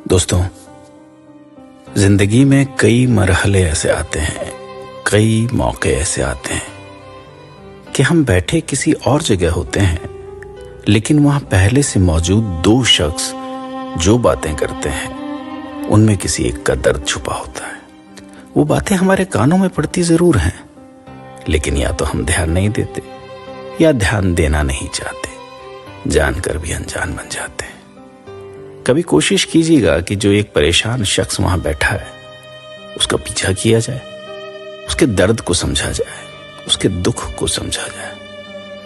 दोस्तों, जिंदगी में कई मरहले ऐसे आते हैं, कई मौके ऐसे आते हैं कि हम बैठे किसी और जगह होते हैं, लेकिन वहां पहले से मौजूद दो शख्स जो बातें करते हैं उनमें किसी एक का दर्द छुपा होता है। वो बातें हमारे कानों में पड़ती जरूर हैं, लेकिन या तो हम ध्यान नहीं देते या ध्यान देना नहीं चाहते, जानकर भी अनजान बन जाते हैं। कभी कोशिश कीजिएगा कि जो एक परेशान शख्स वहां बैठा है उसका पीछा किया जाए, उसके दर्द को समझा जाए, उसके दुख को समझा जाए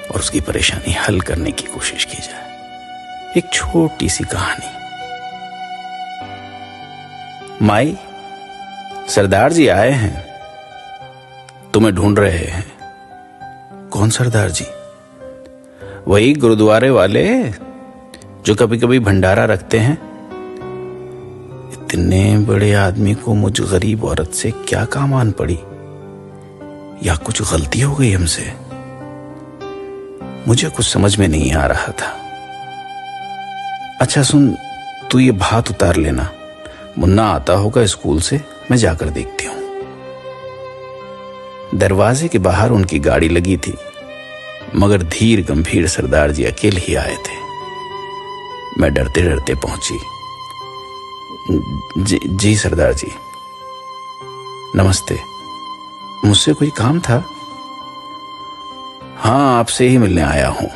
और उसकी परेशानी हल करने की कोशिश की जाए। एक छोटी सी कहानी। माई, सरदार जी आए हैं, तुम्हें ढूंढ रहे हैं। कौन सरदार जी? वही गुरुद्वारे वाले जो कभी कभी भंडारा रखते हैं। इतने बड़े आदमी को मुझ गरीब औरत से क्या काम आन पड़ी, या कुछ गलती हो गई हमसे? मुझे कुछ समझ में नहीं आ रहा था। अच्छा सुन, तू ये भात उतार लेना, मुन्ना आता होगा स्कूल से, मैं जाकर देखती हूं। दरवाजे के बाहर उनकी गाड़ी लगी थी, मगर धीर गंभीर सरदार जी अकेले ही आए थे। मैं डरते डरते पहुंची। जी सरदार जी, नमस्ते। मुझसे कोई काम था? हाँ, आपसे ही मिलने आया हूं।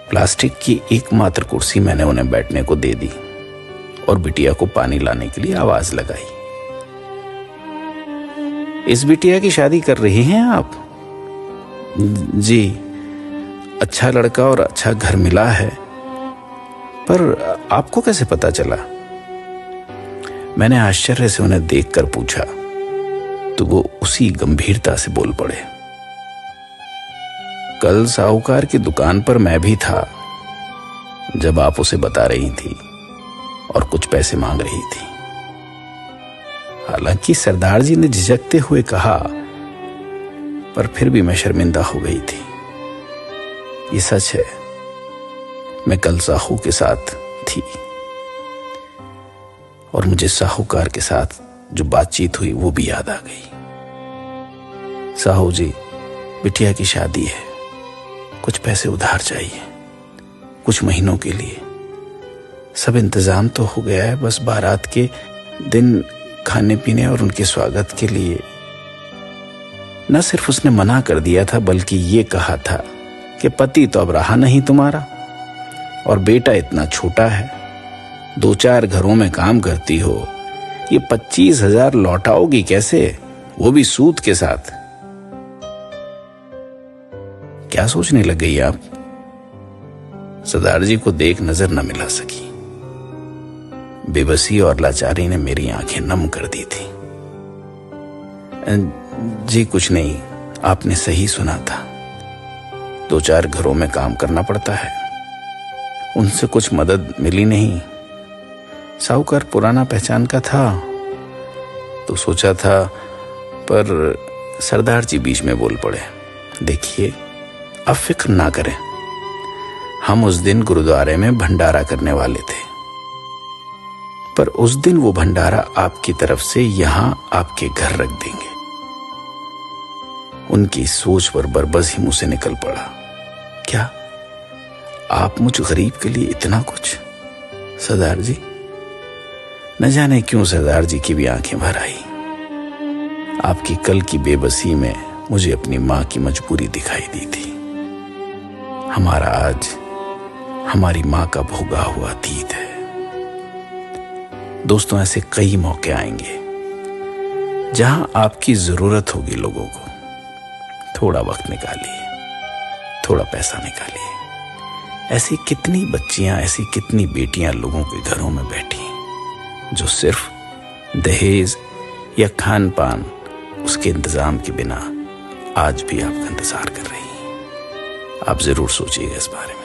प्लास्टिक की एकमात्र कुर्सी मैंने उन्हें बैठने को दे दी और बिटिया को पानी लाने के लिए आवाज लगाई। इस बिटिया की शादी कर रही हैं आप? जी, अच्छा लड़का और अच्छा घर मिला है, पर आपको कैसे पता चला? मैंने आश्चर्य से उन्हें देखकर पूछा तो वो उसी गंभीरता से बोल पड़े। कल साहूकार की दुकान पर मैं भी था जब आप उसे बता रही थी और कुछ पैसे मांग रही थी। हालांकि सरदार जी ने झिझकते हुए कहा, पर फिर भी मैं शर्मिंदा हो गई थी। ये सच है, मैं कल साहू के साथ थी और मुझे साहूकार के साथ जो बातचीत हुई वो भी याद आ गई। साहू जी, बिटिया की शादी है, कुछ पैसे उधार चाहिए, कुछ महीनों के लिए। सब इंतजाम तो हो गया है, बस बारात के दिन खाने पीने और उनके स्वागत के लिए। न सिर्फ उसने मना कर दिया था, बल्कि ये कहा था कि पति तो अब रहा नहीं तुम्हारा और बेटा इतना छोटा है, 2-4 घरों में काम करती हो, ये 25,000 लौटाओगी कैसे, वो भी सूद के साथ? क्या सोचने लग गई आप? सरदार जी को देख नजर न मिला सकी। बेबसी और लाचारी ने मेरी आंखें नम कर दी थी। जी कुछ नहीं, आपने सही सुना था, 2-4 घरों में काम करना पड़ता है। उनसे कुछ मदद मिली नहीं। साहूकार पुराना पहचान का था तो सोचा था, पर सरदार जी बीच में बोल पड़े। देखिए, अब फिक्र ना करें, हम उस दिन गुरुद्वारे में भंडारा करने वाले थे, पर उस दिन वो भंडारा आपकी तरफ से यहां आपके घर रख देंगे। उनकी सोच पर बरबस ही मुंह से निकल पड़ा, क्या आप मुझ गरीब के लिए इतना कुछ? सरदार जी, न जाने क्यों सरदार जी की भी आंखें भर आई। आपकी कल की बेबसी में मुझे अपनी मां की मजबूरी दिखाई दी थी। हमारा आज हमारी मां का भोगा हुआ अतीत है। दोस्तों, ऐसे कई मौके आएंगे जहां आपकी जरूरत होगी लोगों को। थोड़ा वक्त निकालिए, थोड़ा पैसा निकालिए। ऐसी कितनी बच्चियां, ऐसी कितनी बेटियां लोगों के घरों में बैठी जो सिर्फ दहेज या खान पान उसके इंतजाम के बिना आज भी आपका इंतजार कर रही हैं। आप जरूर सोचिएगा इस बारे में।